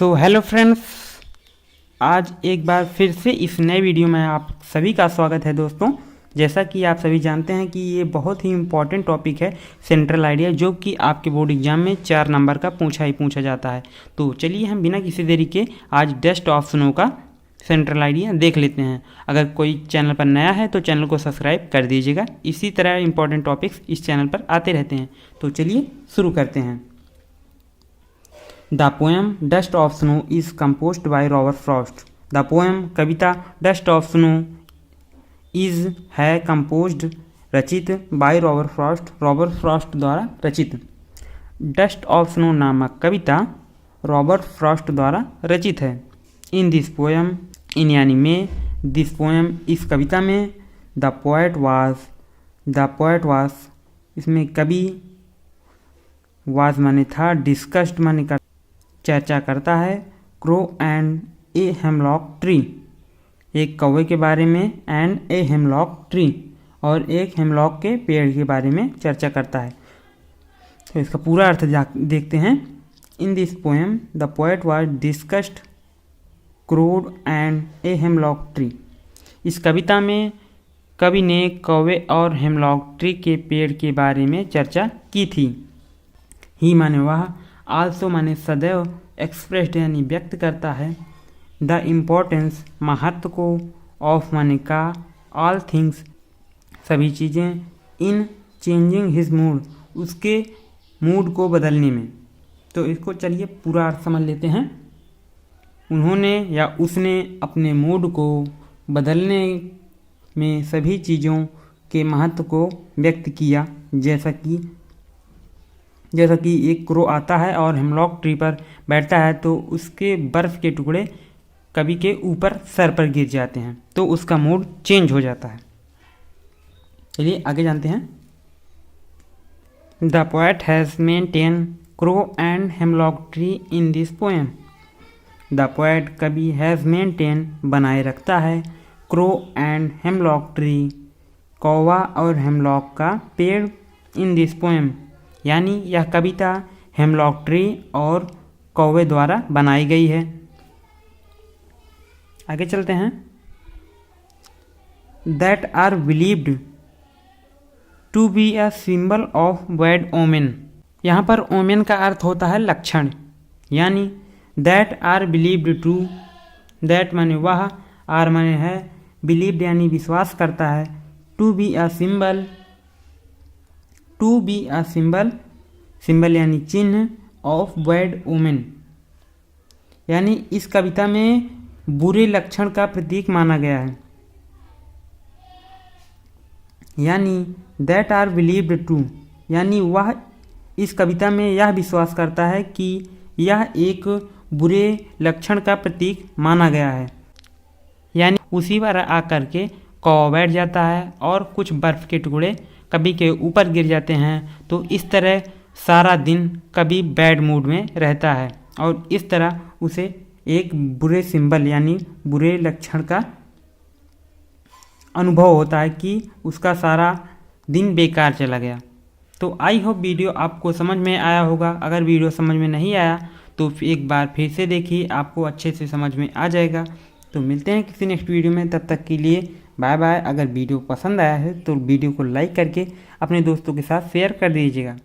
So hello friends, आज एक बार फिर से इस नए वीडियो में आप सभी का स्वागत है। दोस्तों, जैसा कि आप सभी जानते हैं कि ये बहुत ही इम्पॉर्टेंट टॉपिक है सेंट्रल आइडिया, जो कि आपके बोर्ड एग्जाम में 4 नंबर का पूछा जाता है। तो चलिए हम बिना किसी देरी के आज बेस्ट ऑप्शनों का सेंट्रल आइडिया देख लेते हैं। अगर कोई चैनल पर नया है तो चैनल को सब्सक्राइब कर दीजिएगा। इसी तरह इंपॉर्टेंट टॉपिक्स इस चैनल पर आते रहते हैं। तो चलिए शुरू करते हैं। The poem dust of snow is composed by Robert Frost. The poem Kavita dust of snow is है कंपोज्ड रचित बाय रॉबर्ट फ्रॉस्ट द्वारा रचित। डस्ट ऑफ स्नो नामक कविता रॉबर्ट फ्रॉस्ट द्वारा रचित है। इन दिस पोएम, इन यानी में, दिस पोएम इस कविता में, द पोएट वाज इसमें कवि, वाज माने था, डिस्कस्ड माने का चर्चा करता है, crow and a hemlock tree, एक कौवे के बारे में, एंड ए हेमलॉक ट्री, और एक हेमलॉक के पेड़ के बारे में चर्चा करता है। तो इसका पूरा अर्थ देखते हैं। In this poem the poet was discussed crowd and a hemlock tree. इस कविता में कवि ने कौवे और हेमलॉक ट्री के पेड़ के बारे में चर्चा की थी। ही माने वह, आल्सो माने सदैव, एक्सप्रेस्ड यानी व्यक्त करता है, द इम्पोर्टेंस महत्व को, ऑफ माने का, ऑल थिंग्स सभी चीज़ें, इन चेंजिंग हिज मूड उसके मूड को बदलने में। तो इसको चलिए पूरा अर्थ समझ लेते हैं। उन्होंने या उसने अपने मूड को बदलने में सभी चीज़ों के महत्व को व्यक्त किया, जैसा कि एक क्रो आता है और हेमलॉक ट्री पर बैठता है तो उसके बर्फ़ के टुकड़े कवि के ऊपर सर पर गिर जाते हैं तो उसका मूड चेंज हो जाता है। चलिए आगे जानते हैं। The poet has maintain crow and hemlock tree in this poem. The poet कवि हैज़ मेंटेन बनाए रखता है, क्रो एंड हेमलॉक ट्री कौवा और हेमलॉक का पेड़, इन दिस पोएम यानी यह कविता हेमलॉक ट्री और कौवे द्वारा बनाई गई है। आगे चलते हैं। That are believed to be a symbol of bad omen. यहाँ पर ओमेन का अर्थ होता है लक्षण, यानी that are believed to, that माने वह, आर माने है, बिलीव्ड यानी विश्वास करता है, to be a symbol, to be a symbol, symbol यानी चिन्ह, ऑफ बैड ओमेन यानी इस कविता में बुरे लक्षण का प्रतीक माना गया है। यानी दैट आर बिलीव्ड टू यानी वह इस कविता में यह विश्वास करता है कि यह एक बुरे लक्षण का प्रतीक माना गया है। यानी उसी पर आकर के कौवा बैठ जाता है और कुछ बर्फ़ के टुकड़े कवि के ऊपर गिर जाते हैं, तो इस तरह सारा दिन कवि बैड मूड में रहता है और इस तरह उसे एक बुरे सिंबल यानी बुरे लक्षण का अनुभव होता है कि उसका सारा दिन बेकार चला गया। तो आई होप वीडियो आपको समझ में आया होगा। अगर वीडियो समझ में नहीं आया तो एक बार फिर से देखिए, आपको अच्छे से समझ में आ जाएगा। तो मिलते हैं किसी नेक्स्ट वीडियो में, तब तक के लिए बाय बाय। अगर वीडियो पसंद आया है तो वीडियो को लाइक करके अपने दोस्तों के साथ शेयर कर दीजिएगा।